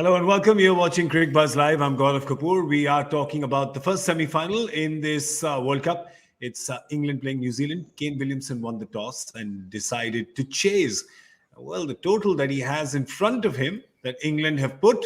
Hello and welcome. You're watching Cricbuzz Live. I'm Gaurav Kapur. We are talking about the first semi-final in this World Cup. It's England playing New Zealand. Kane Williamson won the toss and decided to chase. Well, the total that he has in front of him that England have put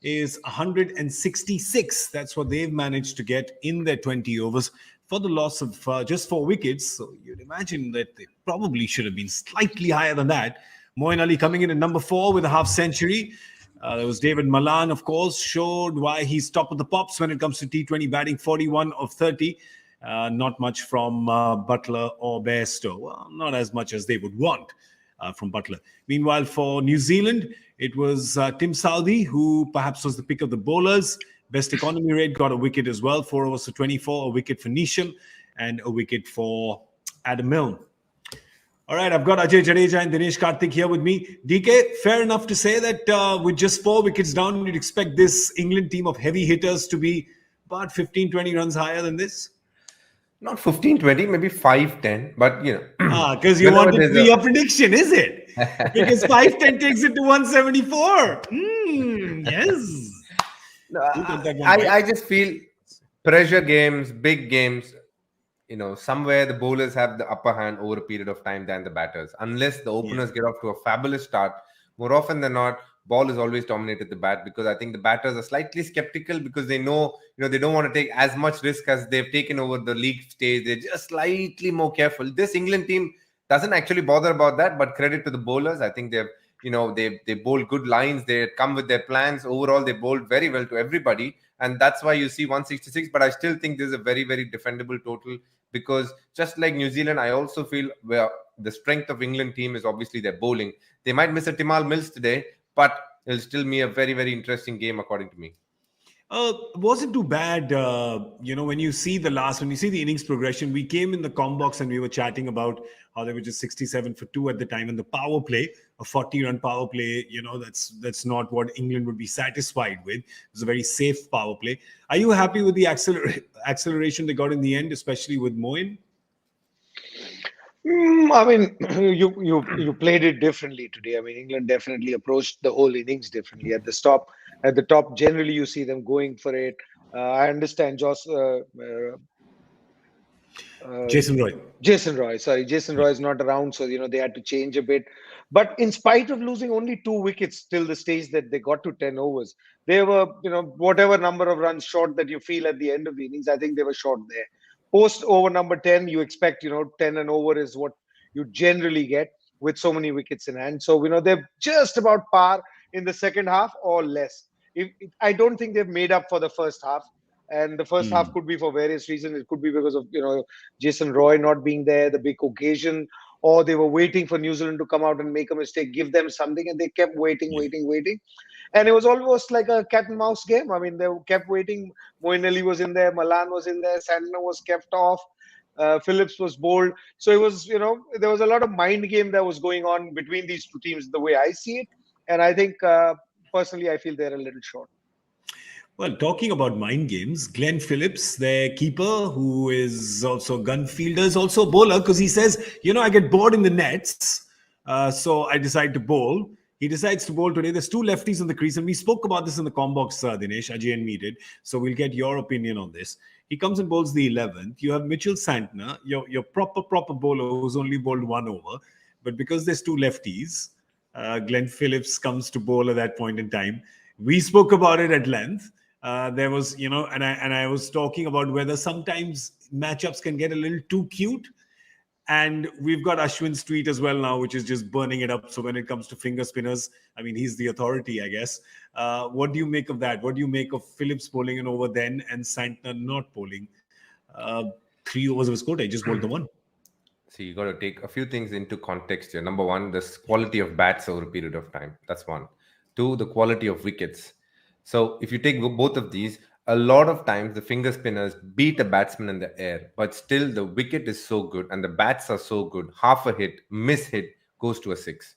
is 166. That's what they've managed to get in their 20 overs for the loss of just 4 wickets. So you'd imagine that they probably should have been slightly higher than that. Moeen Ali coming in at number 4 with a half century. There was David Malan, of course, showed why he's top of the pops when it comes to T20 batting, 41 of 30. Not much from Butler or Bairstow. Well, not as much as they would want from Butler. Meanwhile, for New Zealand, it was Tim Southee, who perhaps was the pick of the bowlers. Best economy rate, got a wicket as well, 4 overs to 24, a wicket for Neesham, and a wicket for Adam Milne. All right, I've got Ajay Jadeja and Dinesh Karthik here with me. DK, fair enough to say that with just 4 wickets down, you'd expect this England team of heavy hitters to be about 15, 20 runs higher than this? Not 15, 20, maybe 5, 10. But, because you want it to be your prediction, is it? Because 5, 10 takes it to 174. Yes. No, I just feel pressure games, big games, somewhere the bowlers have the upper hand over a period of time than the batters. Unless the openers get off to a fabulous start, more often than not, ball is always dominated the bat, because I think the batters are slightly skeptical because they know, they don't want to take as much risk as they've taken over the league stage. They're just slightly more careful. This England team doesn't actually bother about that, but credit to the bowlers. I think they've, they bowled good lines. They come with their plans. Overall, they bowled very well to everybody. And that's why you see 166. But I still think this is a very, very defendable total, because just like New Zealand, I also feel where the strength of England team is obviously their bowling. They might miss a Timal Mills today, but it'll still be a very, very interesting game, according to me. Wasn't too bad. When you see the innings progression, we came in the com box and we were chatting about how they were just 67 for 2 at the time. And the power play, a 40-run power play, that's not what England would be satisfied with. It was a very safe power play. Are you happy with the acceleration they got in the end, especially with Moeen? I mean, you played it differently today. I mean, England definitely approached the whole innings differently. At the top, generally you see them going for it. I understand Jason Roy. Jason Roy is not around, so they had to change a bit. But in spite of losing only 2 wickets till the stage that they got to 10 overs, they were, whatever number of runs short that you feel at the end of the innings, I think they were short there. Post over number 10, you expect, 10 and over is what you generally get with so many wickets in hand. So, they're just about par in the second half or less. I don't think they've made up for the first half. And the first half could be for various reasons. It could be because of, Jason Roy not being there, the big occasion, or they were waiting for New Zealand to come out and make a mistake, give them something, and they kept waiting. And it was almost like a cat and mouse game. I mean, they kept waiting. Moeen Ali was in there, Malan was in there, Santner was kept off, Phillips was bowled. So it was, there was a lot of mind game that was going on between these two teams, the way I see it. And I think, personally, I feel they're a little short. Well, talking about mind games, Glenn Phillips, their keeper, who is also a gun fielder, is also a bowler, because he says, I get bored in the nets, so I decide to bowl. He decides to bowl today. There's 2 lefties on the crease, and we spoke about this in the com box, Dinesh, Ajay and me did, so we'll get your opinion on this. He comes and bowls the 11th. You have Mitchell Santner, your proper bowler who's only bowled 1 over, but because there's 2 lefties, Glenn Phillips comes to bowl at that point in time. We spoke about it at length. There was, and I was talking about whether sometimes matchups can get a little too cute. And we've got Ashwin's tweet as well now, which is just burning it up. So when it comes to finger spinners, I mean, he's the authority, I guess. What do you make of that? What do you make of Phillips bowling an over then and Santner not bowling? 3 overs of his quota, he just bowled the 1. So you got to take a few things into context here. Number 1, the quality of bats over a period of time. That's 1. 2, the quality of wickets. So if you take both of these, a lot of times the finger spinners beat a batsman in the air, but still the wicket is so good and the bats are so good. Half a hit, miss hit goes to a 6.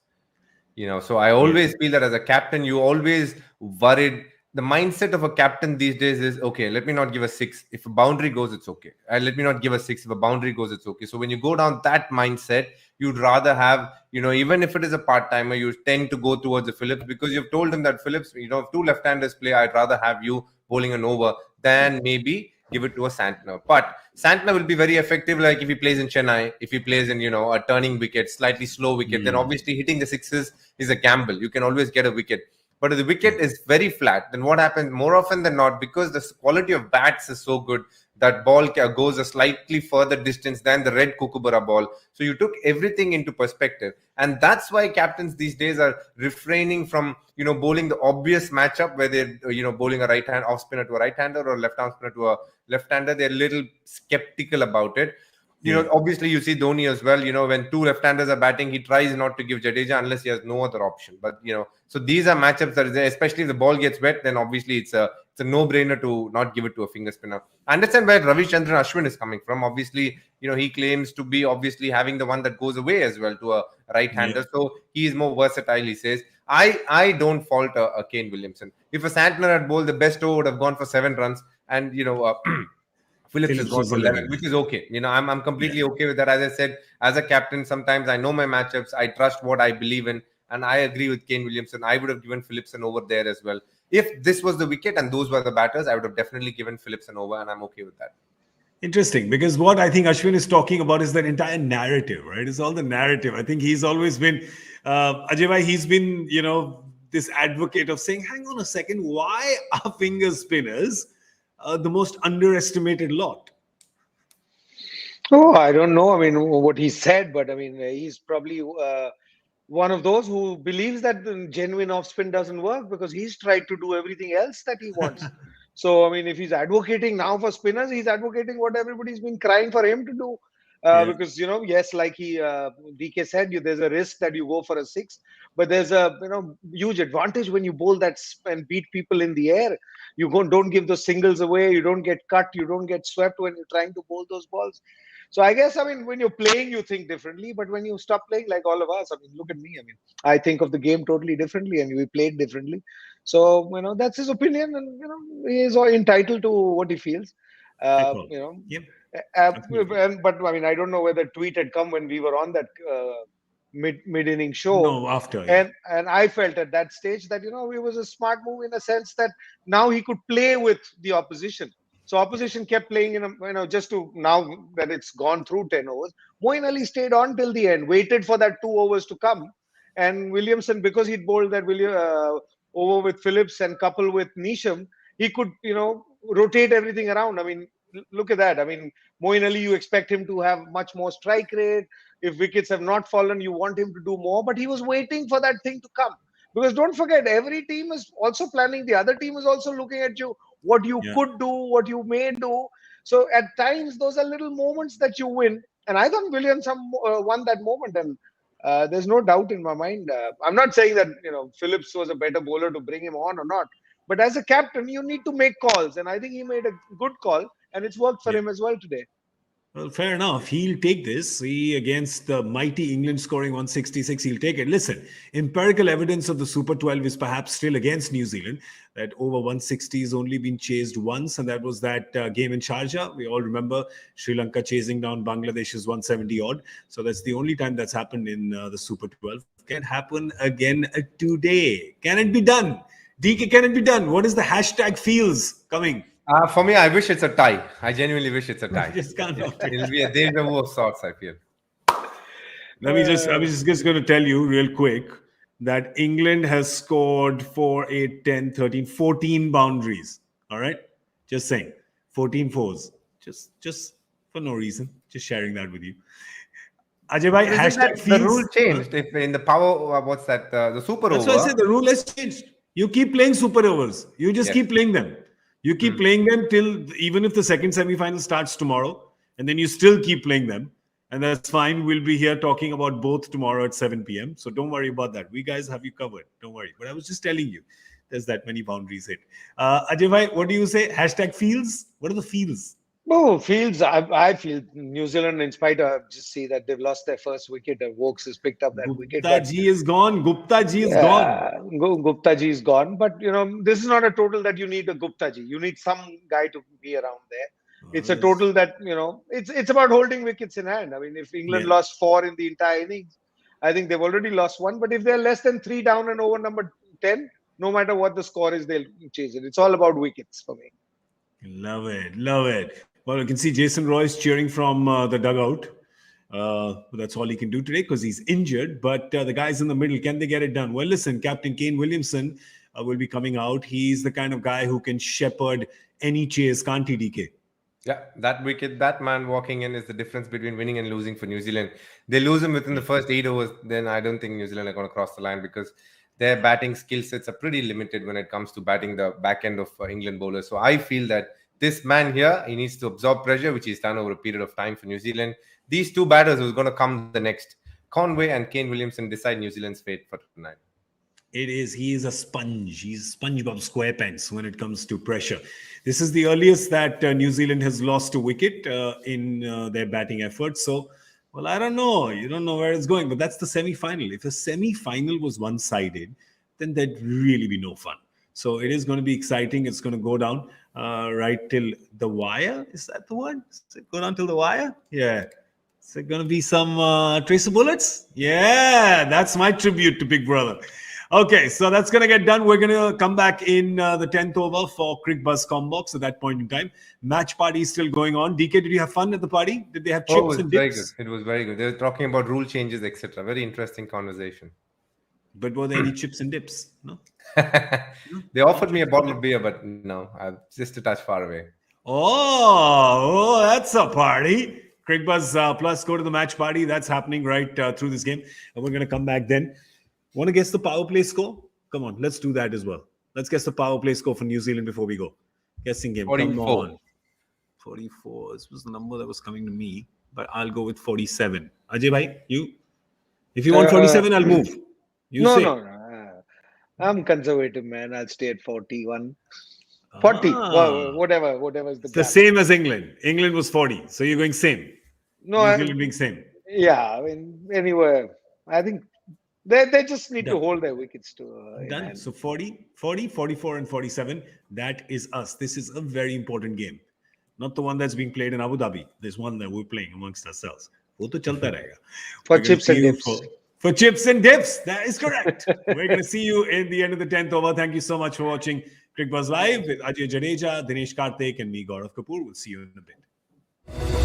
So I always feel that as a captain, you always worried the mindset of a captain these days is, okay, let me not give a six. If a boundary goes, it's okay. Let me not give a six. If a boundary goes, it's okay. So when you go down that mindset, you'd rather have, even if it is a part-timer, you tend to go towards the Phillips, because you've told him that, Phillips, if two left-handers play, I'd rather have you bowling an over than maybe give it to a Santner. But Santner will be very effective, like if he plays in Chennai, if he plays in, a turning wicket, slightly slow wicket, then obviously hitting the sixes is a gamble. You can always get a wicket. But if the wicket is very flat, then what happens more often than not, because the quality of bats is so good, that ball goes a slightly further distance than the red Kookaburra ball. So you took everything into perspective. And that's why captains these days are refraining from, bowling the obvious matchup where they're, bowling a right-hand off spinner to a right-hander or left-arm spinner to a left-hander. They're a little skeptical about it. Obviously you see Dhoni as well. When two left-handers are batting, he tries not to give Jadeja unless he has no other option. But so these are matchups that is there, especially if the ball gets wet. Then obviously it's a no-brainer to not give it to a finger spinner. I understand where Ravichandran Ashwin is coming from. Obviously, he claims to be obviously having the one that goes away as well to a right-hander. So he is more versatile. He says, I don't fault a Kane Williamson. If a Santner had bowled, the best over would have gone for 7 runs, and Phillips has gone for 11, which is okay. I'm completely okay with that. As I said, as a captain, sometimes I know my matchups. I trust what I believe in. And I agree with Kane Williamson. I would have given Phillips an over there as well. If this was the wicket and those were the batters, I would have definitely given Phillips an over, and I'm okay with that. Interesting, because what I think Ashwin is talking about is that entire narrative, right? It's all the narrative. I think he's always been, Ajay bhai, he's been, this advocate of saying, hang on a second, why are finger spinners the most underestimated lot? Oh, I don't know. I mean, what he said, but I mean, he's probably one of those who believes that the genuine off spin doesn't work because he's tried to do everything else that he wants. So, I mean, if he's advocating now for spinners, he's advocating what everybody's been crying for him to do. Because, yes, like DK said, there's a risk that you go for a 6, but there's a, huge advantage when you bowl that and beat people in the air. You don't give those singles away. You don't get cut. You don't get swept when you're trying to bowl those balls. So I guess, I mean, when you're playing, you think differently. But when you stop playing, like all of us, I mean, look at me. I mean, I think of the game totally differently, and we played differently. So, that's his opinion, and, he is entitled to what he feels. Yep. But I mean, I don't know whether tweet had come when we were on that mid-inning show. No, after. And I felt at that stage that, it was a smart move in a sense that now he could play with the opposition. So opposition kept playing just to now that it's gone through 10 overs. Moeen Ali stayed on till the end, waited for that 2 overs to come. And Williamson, because he'd bowled that over with Phillips and couple with Neesham, he could, rotate everything around. I mean, look at that. I mean, Moeen Ali, you expect him to have much more strike rate. If wickets have not fallen, you want him to do more. But he was waiting for that thing to come. Because don't forget, every team is also planning. The other team is also looking at you, what you could do, what you may do. So at times, those are little moments that you win. And I thought Williamson won that moment. And there's no doubt in my mind. I'm not saying that, Phillips was a better bowler to bring him on or not. But as a captain, you need to make calls. And I think he made a good call. And it's worked for him as well today. Well, fair enough. He'll take this. He, against the mighty England scoring 166, he'll take it. Listen, empirical evidence of the Super 12 is perhaps still against New Zealand. That over 160 has only been chased once, and that was that game in Sharjah. We all remember Sri Lanka chasing down Bangladesh's 170 odd. So that's the only time that's happened in the Super 12. Can happen again today. Can it be done? DK, can it be done? What is the hashtag feels coming? For me, I wish it's a tie. I genuinely wish it's a tie. Just can't It'll be a deja vu of sorts, I feel. I was just going to tell you real quick that England has scored 4, 8, 10, 13, 14 boundaries. All right? Just saying. 14 fours. Just for no reason. Just sharing that with you. Ajay bhai, hashtag feels. The rule changed. If in the power, what's that? The super over. That's why I said the rule has changed. You keep playing super overs. You just keep playing them. You keep playing them till even if the second semi-final starts tomorrow, and then you still keep playing them. And that's fine. We'll be here talking about both tomorrow at 7 p.m. So don't worry about that. We guys have you covered. Don't worry. But I was just telling you, there's that many boundaries hit. Ajay bhai, what do you say? Hashtag feels? What are the feels? Oh, Fields, I feel New Zealand, in spite of, just see that they've lost their first wicket. And Wokes has picked up that wicket. Gupta But ji is gone. Gupta ji is gone. yeah, Gupta ji is gone. But, this is not a total that you need a Gupta ji. You need some guy to be around there. It's a total that, it's about holding wickets in hand. I mean, if England lost 4 in the entire innings, I think they've already lost 1. But if they're less than 3 down and over number 10, no matter what the score is, they'll chase it. It's all about wickets for me. Love it. Love it. Well, you can see Jason Royce cheering from the dugout. That's all he can do today because he's injured. But the guys in the middle, can they get it done? Well, listen, Captain Kane Williamson will be coming out. He's the kind of guy who can shepherd any chase, can't he, DK? Yeah, that wicket, that man walking in is the difference between winning and losing for New Zealand. They lose him within the first 8 overs, then I don't think New Zealand are going to cross the line because their batting skill sets are pretty limited when it comes to batting the back end of England bowlers. So I feel that this man here, he needs to absorb pressure, which he's done over a period of time for New Zealand. These 2 batters who's going to come the next, Conway and Kane Williamson, decide New Zealand's fate for tonight. It is. He is a sponge. He's SpongeBob SquarePants when it comes to pressure. This is the earliest that New Zealand has lost a wicket in their batting efforts. So, well, I don't know. You don't know where it's going, but that's the semi-final. If a semi-final was one-sided, then there'd really be no fun. So it is going to be exciting. It's going to go down right till the wire. Is that the word? Does it go down till the wire? Yeah. Is it going to be some tracer bullets? Yeah, that's my tribute to Big Brother. Okay, so that's going to get done. We're going to come back in the 10th over for Cricbuzz Combox at that point in time. Match party is still going on. DK, did you have fun at the party? Did they have chips and dips? Very good. It was very good. They were talking about rule changes, etc. Very interesting conversation. But were there any chips and dips? No? They offered me a bottle of beer, but no, I'm just a touch far away. Oh, that's a party. Cricbuzz Plus, go to the match party. That's happening right through this game. And we're going to come back then. Want to guess the power play score? Come on, let's do that as well. Let's guess the power play score for New Zealand before we go. Guessing game. 44. Come on. 44. This was the number that was coming to me, but I'll go with 47. Ajay bhai, you? If you want 47, I'll move. No. I'm conservative, man. I'll stay at 41. 40. Well, whatever is the It's the same as England. England was 40. So you're going same. No, New Zealand being same. Yeah, I mean, anywhere. I think they just need to hold their wickets to. Done. So 40, 44, and 47. That is us. This is a very important game. Not the one that's being played in Abu Dhabi. There's one that we're playing amongst ourselves. वो तो चलता रहेगा. For chips and dips. For chips and dips. That is correct. We're going to see you in the end of the 10th over. Thank you so much for watching Cricbuzz Live with Ajay Jadeja, Dinesh Karthik, and me, Gaurav Kapur. We'll see you in a bit.